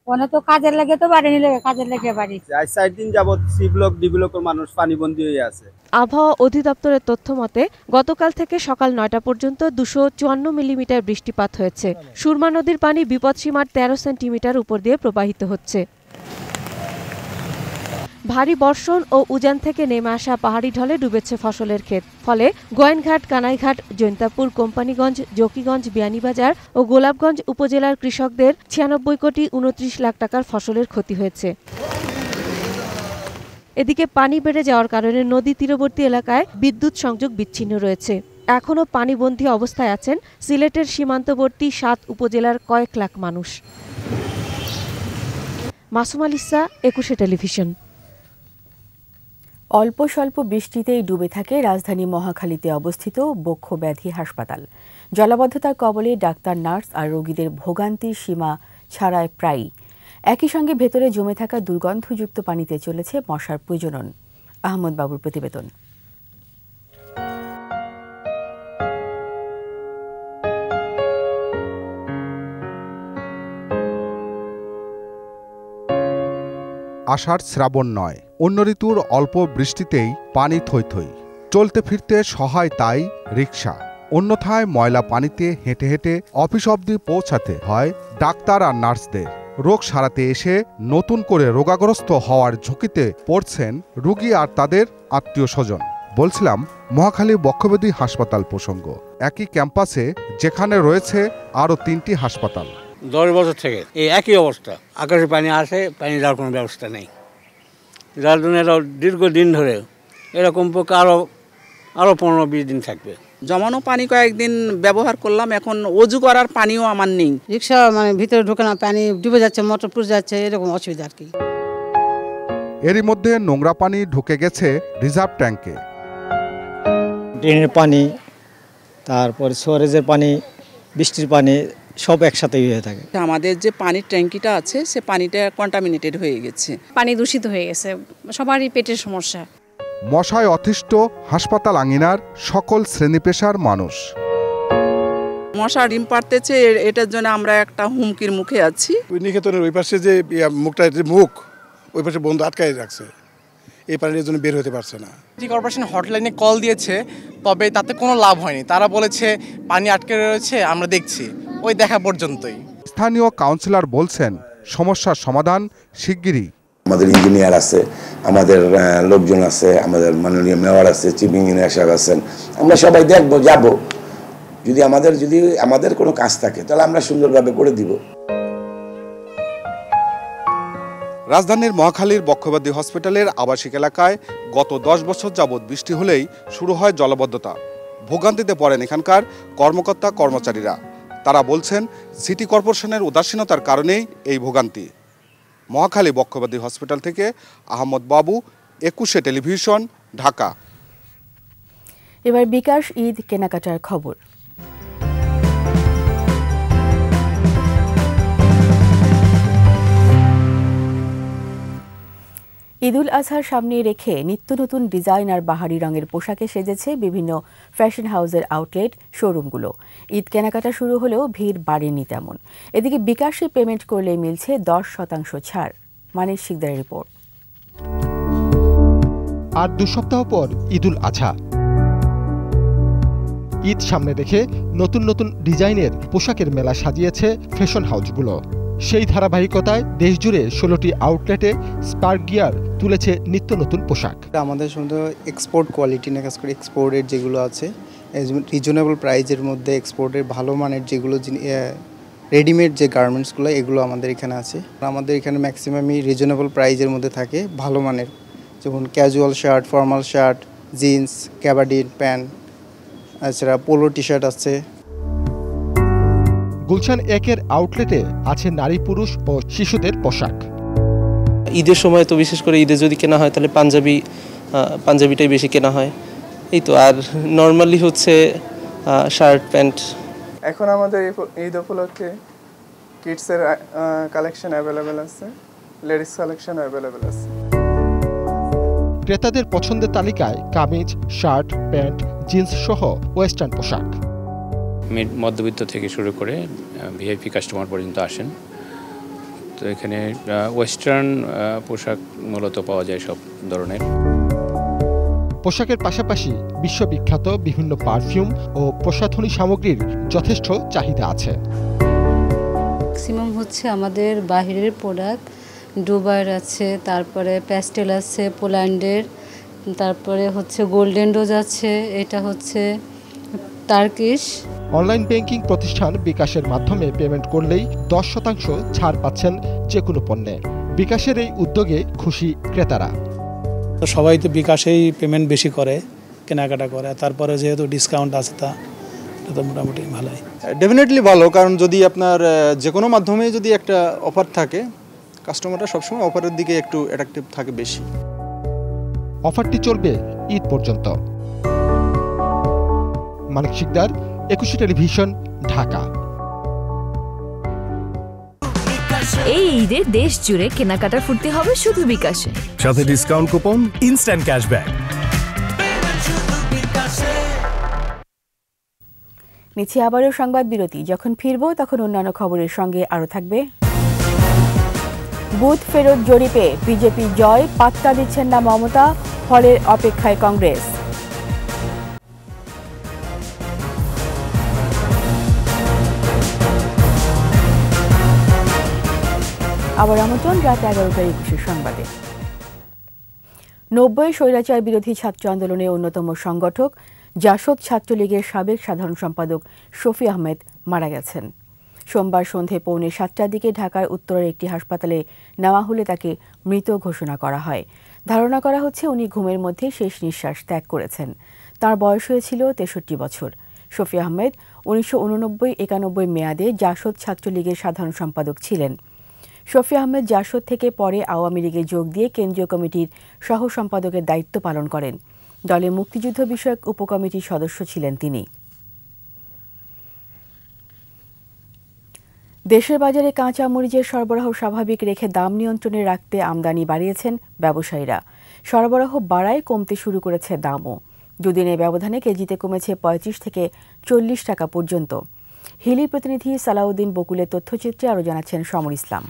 কোনো তো কাজের লাগে তো বাড়ি নিলে কাজের লাগে বাড়ি। 4 দিন যাবত সি ব্লক, ডি ব্লকের মানুষ পানিবন্দী হয়ে আছে। আবহাওয়া অধিদপ্তরের তথ্য মতে গতকাল থেকে সকাল 9টা পর্যন্ত 254 মিলিমিটার বৃষ্টিপাত হয়েছে। সুরমা নদীর পানি বিপদসীমার 13 সেন্টিমিটার উপর দিয়ে প্রবাহিত হচ্ছে। ভারী বর্ষণ ও উজান থেকে নেমে আসা পাহাড়ি ঢলে ডুবেছে ফসলের ক্ষেত। ফলে গোয়েনঘাট, কানাইঘাট, জৈন্তাপুর, কোম্পানিগঞ্জ, জকিগঞ্জ, বিয়ানীবাজার ও গোলাপগঞ্জ উপজেলার কৃষকদের 96 কোটি 29 লাখ টাকার ফসলের ক্ষতি হয়েছে। এদিকে পানি বেড়ে যাওয়ার কারণে নদী তীরবর্তী এলাকায় বিদ্যুৎ সংযোগ বিচ্ছিন্ন রয়েছে। এখনও পানিবন্দী অবস্থায় আছেন সিলেটের সীমান্তবর্তী 7 উপজেলার কয়েক লাখ মানুষ। মাসুম আলিসা, 21 টেলিভিশন। অল্প স্বল্প বৃষ্টিতেই ডুবে থাকে রাজধানী মহাখালীতে অবস্থিত বক্ষ ব্যাধি হাসপাতাল। জলাবদ্ধতার কবলে ডাক্তার, নার্স আর রোগীদের ভোগান্তির সীমা ছাড়ায় প্রায়ই। একই সঙ্গে ভেতরে জমে থাকা দুর্গন্ধযুক্ত পানিতে চলেছে মশার প্রজনন। আহমদ বাবুর প্রতিবেদন। আষাঢ় শ্রাবণ নয়, অন্য ঋতুর অল্প বৃষ্টিতেই পানি থই থই। চলতে ফিরতে সহায় তাই রিকশা। অন্যথায় ময়লা পানিতে হেঁটে হেঁটে অফিস অবধি পৌঁছাতে হয় ডাক্তার আর নার্সদের। রোগ সারাতে এসে নতুন করে রোগাগ্রস্ত হওয়ার ঝুঁকিতে পড়ছেন রোগী আর তাদের আত্মীয় স্বজন। বলছিলাম মহাখালী বক্ষব্যাধি হাসপাতাল প্রসঙ্গ। একই ক্যাম্পাসে যেখানে রয়েছে আরও 3টি হাসপাতাল। 10 বছর থেকে এই একই অবস্থা, আকাশে পানি আসে, পানি যাওয়ার কোনো ব্যবস্থা নেই, যার জন্য এরা দীর্ঘদিন ধরে এরকম পক্ষে আরও 15-20 দিন থাকবে। জমানো পানি কয়েকদিন ব্যবহার করলাম, এখন অজু করার পানিও আমার নেই। রিক্সা ভিতরে ঢোকে না, পানি ডুবে যাচ্ছে, মোটর পুড়ে যাচ্ছে, এরকম অসুবিধা আর কি। এরই মধ্যে নোংরা পানি ঢুকে গেছে রিজার্ভ ট্যাঙ্কে। ড্রেনের পানি, তারপর সোয়ারেজের পানি, বৃষ্টির পানি সব একসাথে হয়ে থাকে। আমাদের যে পানির ট্যাঙ্কিটা আছে সে পানিটা কন্টামিনেটেড হয়ে গেছে, পানি দূষিত হয়ে গেছে, সবারই পেটের সমস্যা। মশায় অতিষ্ঠ হাসপাতাল আঙিনার সকল শ্রেণী পেশার মানুষ। মশা ডিম পাড়তেছে, এটার জন্য আমরা একটা হুমকির মুখে আছি। নিকেতনের ওই পাশে যে মুখটা, মুখ ওই পাশে বন্ধ আটকায় রাখছে, এই পানির জন্য বের হতে পারছে না। সিটি কর্পোরেশন হটলাইনে কল দিয়েছে, তবে তাতে কোনো লাভ হয়নি। তারা বলেছে পানি আটকে রয়েছে, আমরা দেখছি, ওই দেখা পর্যন্তই। স্থানীয় কাউন্সিলর বলছেন সমস্যার সমাধান শিগগিরই। আমাদের ইঞ্জিনিয়ার আছে, আমাদের লোকজন আছে, আমাদের মাননীয় মেয়র আছে, চিফ ইঞ্জিনিয়ার সাহেব আছেন, আমরা সবাই দেখবো, যাব। যদি আমাদের কোনো কাজ থাকে তাহলে আমরা সুন্দরভাবে করে দিব। রাজধানীর মহাখালীর বক্ষব্যাধি হসপিটালের আবাসিক এলাকায় গত 10 বছর যাবৎ বৃষ্টি হলেই শুরু হয় জলাবদ্ধতা। ভোগান্তিতে পড়েন এখানকার কর্মকর্তা কর্মচারীরা। তারা বলছেন সিটি কর্পোরেশনের উদাসীনতার কারণেই এই ভোগান্তি। মহাখালী বক্ষব্যাধি হসপিটাল থেকে আহমদ বাবু, 21 টেলিভিশন, ঢাকা। এবার বিকাশ ঈদ কেনাকাটার খবর। ঈদুল আজহার সামনে রেখে নিত্য নতুন ডিজাইন আর বাহারি রঙের পোশাকে সেজেছে বিভিন্ন ফ্যাশন হাউসের আউটলেট শোরুমগুলো। ঈদ কেনাকাটা শুরু হলেও ভিড় বাড়েনি তেমন। এদিকে বিকাশে পেমেন্ট করলে মিলছে 10% ছাড়। মানিক শিকদারের রিপোর্ট। আর 2 সপ্তাহ পর ঈদুল আজহা। ঈদ সামনে রেখে নতুন নতুন ডিজাইনের পোশাকের মেলা সাজিয়েছে ফ্যাশন হাউসগুলো। সেই ধারাবাহিকতায় দেশজুড়ে 16টি আউটলেটে স্পার্ক গিয়ার তুলেছে নিত্য নতুন পোশাক। আমাদের শুধু এক্সপোর্ট কোয়ালিটি না, কাজ করে এক্সপোর্টের যেগুলো আছে রিজনেবল প্রাইজের মধ্যে এক্সপোর্টের ভালো মানের যেগুলো রেডিমেড যে গার্মেন্টসগুলো এগুলো আমাদের এখানে আছে। আমাদের এখানে ম্যাক্সিমামই রিজনেবল প্রাইজের মধ্যে থাকে, ভালো মানের, যেমন casual shirt, formal shirt, jeans, gabardine pant, এছাড়া পোলো টি শার্ট আছে। গুলশান 1-এর আউটলেটে আছে নারী, পুরুষ ও শিশুদের পোশাক। ঈদের সময় তো বিশেষ করে ঈদে যদি কেনা হয় তাহলে পাঞ্জাবিটাই বেশি কেনা হয়, এই তো। আর নর্মালি হচ্ছে শার্ট প্যান্ট। এখন আমাদের ঈদ উপলক্ষে কিডসের কালেকশন অ্যাভেলেবেল আছে, লেডিস কালেকশন অ্যাভেলেবেল আছে। ক্রেতাদের পছন্দের তালিকায় কামিজ, শার্ট, প্যান্ট, জিন্স সহ ওয়েস্টার্ন পোশাক। মধ্যবিত্ত থেকে শুরু করে ভিআইপি কাস্টমার পর্যন্ত আসেন। তো এখানে ওয়েস্টার্ন পোশাক মূলত পাওয়া যায় সব ধরনের। পোশাকের পাশাপাশি বিশ্ববিখ্যাত বিভিন্ন পারফিউম ও প্রসাধনী সামগ্রীর যথেষ্ট চাহিদা আছে। ম্যাক্সিমাম হচ্ছে আমাদের বাহিরের প্রোডাক্ট, ডুবাইয়ের আছে, তারপরে প্যাস্টেল আছে পোল্যান্ডের, তারপরে হচ্ছে গোল্ডেন রোজ আছে, এটা হচ্ছে টার্কিশ। অনলাইন ব্যাংকিং প্রতিষ্ঠান বিকাশের মাধ্যমে পেমেন্ট করলেই 10% ছাড় পাচ্ছেন যে কোনো পণ্যে। বিকাশের এই উদ্যোগে খুশি ক্রেতারা। সবাই তো বিকাশেই পেমেন্ট বেশি করে, কেনাকাটা করে, তারপরে যেহেতু ডিসকাউন্ট আছে তা তো মোটামুটি ভালোই। ডেফিনেটলি ভালো, কারণ যদি আপনার যে কোনো মাধ্যমে যদি একটা অফার থাকে, কাস্টমাররা সবসময় অফারের দিকে একটু অ্যাট্রাকটিভ থাকে বেশি। অফারটি চলবে ঈদ পর্যন্ত। মানিক শিকদার, 21 টেলিভিশন, ঢাকা। এই ঈদে দেশ জুড়ে কেনাকাটার ফুর্তি হবে শুধু বিকাশে, সাথে ডিসকাউন্ট কুপন, ইনস্ট্যান্ট ক্যাশব্যাক। নিচে আবারও সংবাদ বিরতি। যখন ফিরবো তখন অন্যান্য খবরের সঙ্গে আরও থাকবে। বুথ ফেরত জরিপে বিজেপি জয়, পাত্তা দিচ্ছেন না মমতা, ফলের অপেক্ষায় কংগ্রেস। আবার আমন্ত্রণ রাত 11টার 21 সংবাদে। 90 স্বৈরাচার বিরোধী ছাত্র আন্দোলনের অন্যতম সংগঠক জাসদ ছাত্রলীগের সাবেক সাধারণ সম্পাদক শফি আহমেদ মারা গেছেন। সোমবার সন্ধে 6:45টার দিকে ঢাকার উত্তরের একটি হাসপাতালে নেওয়া হলে তাকে মৃত ঘোষণা করা হয়। ধারণা করা হচ্ছে উনি ঘুমের মধ্যে শেষ নিঃশ্বাস ত্যাগ করেছেন। তার বয়স হয়েছিল 63 বছর। শফি আহমেদ 1989-91 মেয়াদে জাসদ ছাত্রলীগের সাধারণ সম্পাদক ছিলেন। শফি আহমেদ জাসদ থেকে পরে আওয়ামী লীগে যোগ দিয়ে কেন্দ্রীয় কমিটির সহ সম্পাদকের দায়িত্ব পালন করেন। দলে মুক্তিযুদ্ধ বিষয়ক উপকমিটির সদস্য ছিলেন তিনি। দেশের বাজারে কাঁচা মরিচের সরবরাহ স্বাভাবিক রেখে দাম নিয়ন্ত্রণে রাখতে আমদানি বাড়িয়েছেন ব্যবসায়ীরা। সরবরাহ বাড়ায় কমতে শুরু করেছে দামও। দুদিনের ব্যবধানে কেজিতে কমেছে 35 থেকে 40 টাকা পর্যন্ত। হিলি প্রতিনিধি সালাউদ্দিন বকুলের তথ্যচিত্রে আরও জানাচ্ছেন সমর ইসলাম।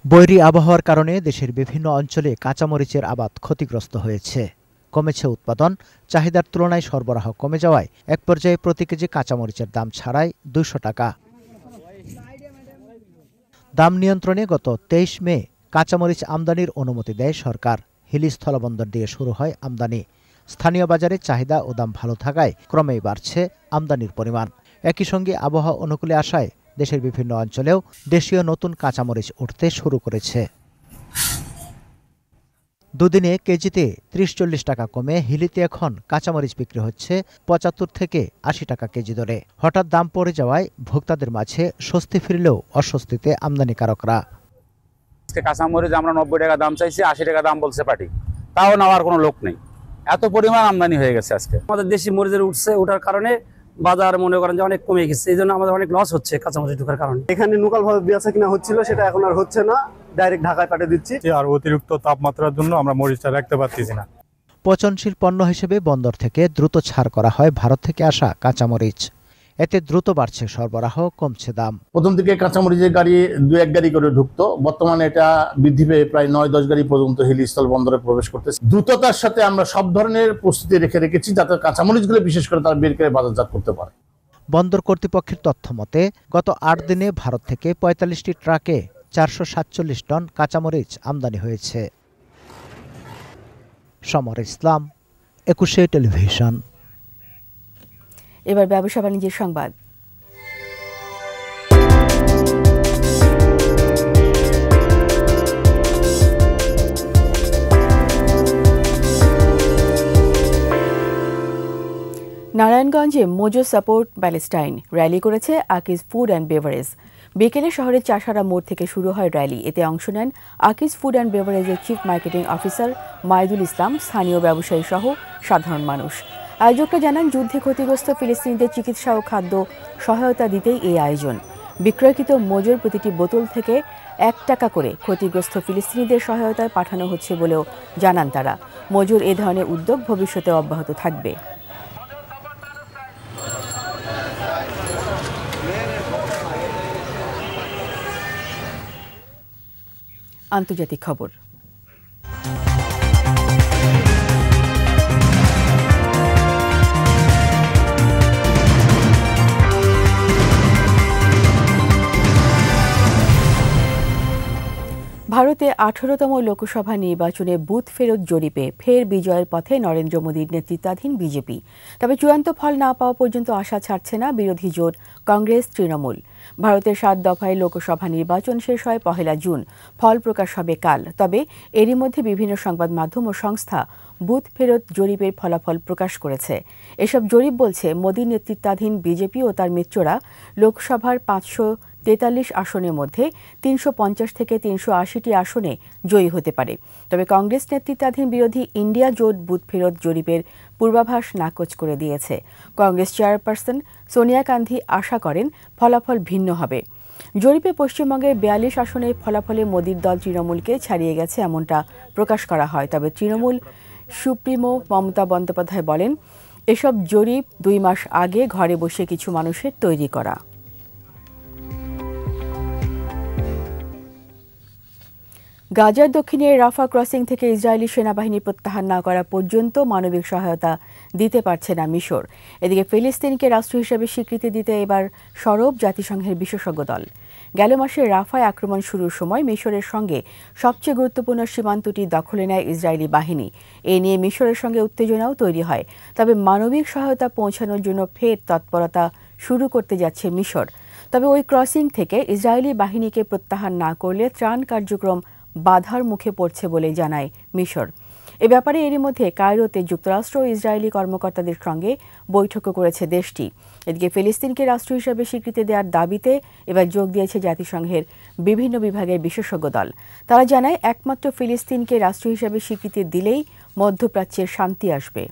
বৈরী আবহাওয়ার কারণে দেশের বিভিন্ন অঞ্চলে কাঁচামরিচের আবাদ ক্ষতিগ্রস্ত হয়েছে। কমেছে উৎপাদন, চাহিদার তুলনায় সরবরাহ কমে যাওয়ায় এক পর্যায়ে প্রতি কেজি কাঁচামরিচের দাম ছাড়ায় 200 টাকা। দাম নিয়ন্ত্রণে গত 23 মে কাঁচামরিচ আমদানির অনুমতি দেয় সরকার। হিলি স্থলবন্দর দিয়ে শুরু হয় আমদানি। স্থানীয় বাজারে চাহিদা ও দাম ভালো থাকায় ক্রমেই বাড়ছে আমদানির পরিমাণ। একই সঙ্গে আবহাওয়া অনুকূলে আসায় দেশের বিভিন্ন অঞ্চলেও দেশীয় নতুন কাঁচামরিচ উঠতে শুরু করেছে। দুদিনে কেজিতে ৩০-৪০ টাকা কমে হিলিতে এখন কাঁচামরিচ বিক্রি হচ্ছে ৭৫ থেকে ৮০ টাকা কেজি দরে। হঠাৎ দাম পড়ে যাওয়ায় ভোক্তাদের মাঝে স্বস্তি ফিরলেও অস্বস্তিতে আমদানিকারকরা। কাঁচামরিচ আমরা ৯০ টাকা দাম চাইছি, ৮০ টাকা দাম বলছে পার্টি, তাও নেওয়ার কোনো লোক নেই। এত পরিমাণ আমদানি হয়ে গেছে আজকে। আমাদের দেশি মরিচের ওঠার কারণে বাজার মনে করেন যে অনেক কমে গেছে, এই জন্য আমাদের অনেক লস হচ্ছে কাঁচামরিচ ঢোকার কারণে। এখানে লোকাল ভাবে বেচা কিনা হচ্ছিল, সেটা এখন আর হচ্ছে না, ডাইরেক্ট ঢাকায় পাঠিয়ে দিচ্ছি। আর অতিরিক্ত তাপমাত্রার জন্য আমরা মরিচটা রাখতে পারতেছি না। পচনশীল পণ্য হিসেবে বন্দর থেকে দ্রুত ছাড় করা হয় ভারত থেকে আসা কাঁচামরিচ। এতে দ্রুত বাড়ছে সরবরাহ, কমছে দাম। প্রথম থেকে কাঁচামরিচের গাড়ি ২-১ গাড়ি করে ঢুকতো, বর্তমানে এটা বৃদ্ধি পেয়ে প্রায় ৯-১০ গাড়ি পর্যন্ত হিলিস্থল বন্দরে প্রবেশ করতেছে। দ্রুততার সাথে আমরা সব ধরনের প্রস্তুতি রেখেছি যাতে কাঁচামরিচগুলো বিশেষ করে তারা বের করে বাজারজাত করতে পারে। বন্দর কর্তৃপক্ষের তথ্য মতে গত ৮ দিনে ভারত থেকে ৪৫টি ট্রাকে ৪৪৭ টন কাঁচামরিচ আমদানি হয়েছে। সমর ইসলাম, ২১শে টেলিভিশন। এবার ব্যবসা বাণিজ্যের সংবাদ। নারায়ণগঞ্জে মোজো সাপোর্ট প্যালেস্টাইন র্যালি করেছে আকিজ ফুড অ্যান্ড বেভারেজ। বিকেলে শহরের চাষারা মোড় থেকে শুরু হয় র্যালি। এতে অংশ নেন আকিজ ফুড অ্যান্ড বেভারেজের chief marketing officer Maidul Islam, স্থানীয় ব্যবসায়ী সহ সাধারণ মানুষ। আয়োজকরা জানান, যুদ্ধে ক্ষতিগ্রস্ত ফিলিস্তিনিদের চিকিৎসা ও খাদ্য সহায়তা দিতেই এই আয়োজন। বিক্রয়কৃত মোজোর প্রতিটি বোতল থেকে ১ টাকা করে ক্ষতিগ্রস্ত ফিলিস্তিনিদের সহায়তায় পাঠানো হচ্ছে বলেও জানান তারা। মোজোর এ ধরনের উদ্যোগ ভবিষ্যতে অব্যাহত থাকবে। আন্তর্জাতিক খবর। ভারতে ১৮তম লোকসভা নির্বাচনে বুথ ফেরত জরিপে ফের বিজয়ের পথে নরেন্দ্র মোদীর নেতৃত্বাধীন বিজেপি। তবে চূড়ান্ত ফল না পাওয়া পর্যন্ত আশা ছাড়ছে না বিরোধী জোট কংগ্রেস, তৃণমূল। ভারতের ৭ দফায় লোকসভা নির্বাচন শেষ হয় ১ জুন। ফল প্রকাশ হবে কাল। তবে এরই মধ্যে বিভিন্ন সংবাদ মাধ্যম ও সংস্থা বুথ ফেরত জরিপের ফলাফল প্রকাশ করেছে। এসব জরিপ বলছে, মোদীর নেতৃত্বাধীন বিজেপি ও তার মিত্ররা লোকসভার ৫৪৩ আসনের মধ্যে ৩৫০ থেকে ৩৮০টি আসনে জয়ী হতে পারে। তবে কংগ্রেস নেতৃত্বাধীন বিরোধী ইন্ডিয়া জোট বুথ ফেরত জরিপের পূর্বাভাস নাকচ করে দিয়েছে। কংগ্রেস চেয়ারপারসন সোনিয়া গান্ধী আশা করেন ফলাফল ভিন্ন হবে। জরিপে পশ্চিমবঙ্গের ৪২ আসনের ফলাফলে মোদীর দল তৃণমূলকে ছাড়িয়ে গেছে এমনটা প্রকাশ করা হয়। তবে তৃণমূল সুপ্রিমো মমতা বন্দ্যোপাধ্যায় বলেন, এসব জরিপ ২ মাস আগে ঘরে বসে কিছু মানুষের তৈরি করা। গাজার দক্ষিণে রাফা ক্রসিং থেকে ইসরায়েলি সেনাবাহিনী প্রত্যাহার না করা পর্যন্ত মানবিক সহায়তা দিতে পারছে না মিশর। এদিকে ফিলিস্তিনকে রাষ্ট্র হিসেবে স্বীকৃতি দিতে এবার সরব জাতিসংঘের বিশেষজ্ঞ দল। গেল মাসে রাফায় আক্রমণ শুরুর সময় মিশরের সঙ্গে সবচেয়ে গুরুত্বপূর্ণ সীমান্তটি দখলে নেয় ইসরায়েলি বাহিনী। এ নিয়ে মিশরের সঙ্গে উত্তেজনাও তৈরি হয়। তবে মানবিক সহায়তা পৌঁছানোর জন্য ফের তৎপরতা শুরু করতে যাচ্ছে মিশর। তবে ওই ক্রসিং থেকে ইসরায়েলি বাহিনীকে প্রত্যাহার না করলে ত্রাণ কার্যক্রম বাধার মুখে পড়ছে বলে জানায় মিশর। এ ব্যাপারে এরই মধ্যে কায়রোতে যুক্তরাষ্ট্র ও ইসরায়েলি কর্মকর্তাদের সঙ্গে বৈঠকও করেছে দেশটি। এদিকে ফিলিস্তিনকে রাষ্ট্র হিসেবে স্বীকৃতি দেওয়ার দাবিতে এবার যোগ দিয়েছে জাতিসংঘের বিভিন্ন বিভাগের বিশেষজ্ঞ দল। তারা জানায়, একমাত্র ফিলিস্তিনকে রাষ্ট্র হিসেবে স্বীকৃতি দিলেই মধ্যপ্রাচ্যের শান্তি আসবে।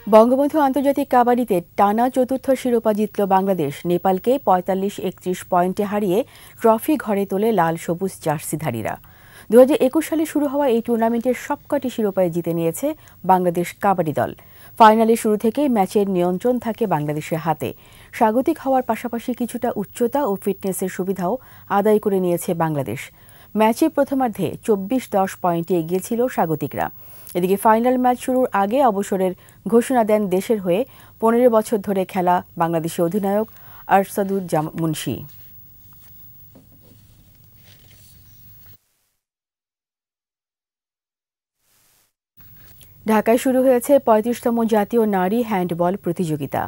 বঙ্গবন্ধু আন্তর্জাতিক কাবাডিতে টানা ৪র্থ শিরোপা জিতল বাংলাদেশ। নেপালকে ৪৫-৩১ পয়েন্টে হারিয়ে ট্রফি ঘরে তোলে লাল সবুজ জার্সিধারীরা। ২০২১ সালে শুরু হওয়া এই টুর্নামেন্টের সবকটি শিরোপায় জিতে নিয়েছে বাংলাদেশ কাবাডি দল। ফাইনালে শুরু থেকেই ম্যাচের নিয়ন্ত্রণ থাকে বাংলাদেশের হাতে। স্বাগতিক হওয়ার পাশাপাশি কিছুটা উচ্চতা ও ফিটনেসের সুবিধাও আদায় করে নিয়েছে বাংলাদেশ। ম্যাচে প্রথমার্ধে ২৪-১০ পয়েন্টে এগিয়ে ছিল স্বাগতিকরা। এদিকে ফাইনাল ম্যাচ শুরুর আগে অবসরের ঘোষণা দেন দেশের হয়ে ১৫ বছর ধরে খেলা বাংলাদেশের অধিনায়ক আরশাদুজ্জামান মুন্সি। ঢাকায় শুরু হয়েছে ৩৫তম জাতীয় নারী হ্যান্ডবল প্রতিযোগিতা।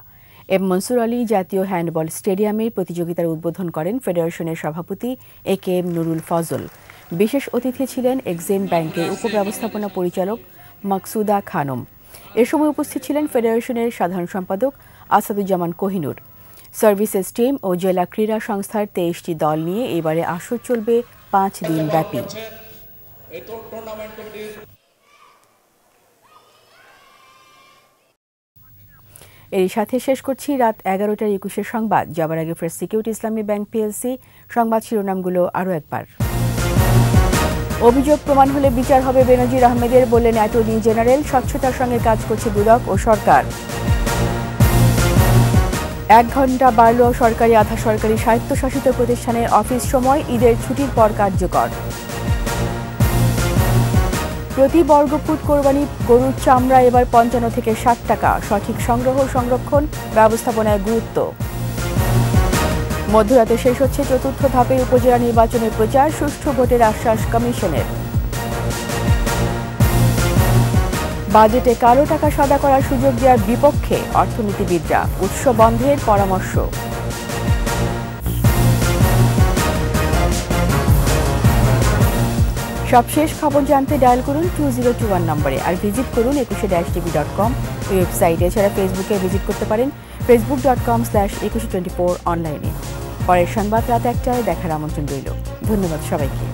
এম মনসুর আলী জাতীয় হ্যান্ডবল স্টেডিয়ামে প্রতিযোগিতার উদ্বোধন করেন ফেডারেশনের সভাপতি একেএম নুরুল ফজল। বিশেষ অতিথি ছিলেন এক্সিম ব্যাংকের উপব্যবস্থাপনা পরিচালক মাকসুদা খানম। এ সময় উপস্থিত ছিলেন ফেডারেশনের সাধারণ সম্পাদক আসাদুজ্জামান কোহিনুর। সার্ভিসেস টিম ও জেলা ক্রীড়া সংস্থার 23টি দল নিয়ে এবারে আসর চলবে 5 দিন ব্যাপী। এর সাথে শেষ করছি রাত 11টার 21 সংবাদ। যাবার আগে ফার্স্ট সিকিউরিটি ইসলামী ব্যাংক পিএলসি সংবাদ শিরোনামগুলো আরও একবার। অভিযোগ প্রমাণ হলে বিচার হবে বেনজির আহমেদের, বললেন অ্যাটর্নি জেনারেল। স্বচ্ছতার সঙ্গে কাজ করছে দুদক ও সরকার। 1 ঘণ্টা বাড়ল সরকারি আধা সরকারি স্বায়ত্তশাসিত প্রতিষ্ঠানের অফিস সময়, ঈদের ছুটির পর কার্যকর। প্রতি বর্গফুট কোরবানি গরুর চামড়া এবার 55 থেকে 60 টাকা। সঠিক সংগ্রহ সংরক্ষণ ব্যবস্থাপনায় গুরুত্ব। মধ্যরাতে শেষ হচ্ছে 4র্থ ধাপের উপজেলা নির্বাচনের প্রচার, সুষ্ঠু ভোটের আশ্বাস কমিশনের। বাজেটে কালো টাকা সাদা করার সুযোগ দেওয়ার বিপক্ষে অর্থনীতিবিদরা, উৎস বন্ধের পরামর্শ। সবশেষ খবর জানতে ডায়াল করুন 2021 নম্বরে, আর ভিজিট করুন 21-tv.com ওয়েবসাইটে। এছাড়া ফেসবুকে ভিজিট করতে পারেন facebook.com/2124 অনলাইনে। পরের সংবাদ রাত 1টায় দেখার আমন্ত্রণ রইল। ধন্যবাদ সবাইকে।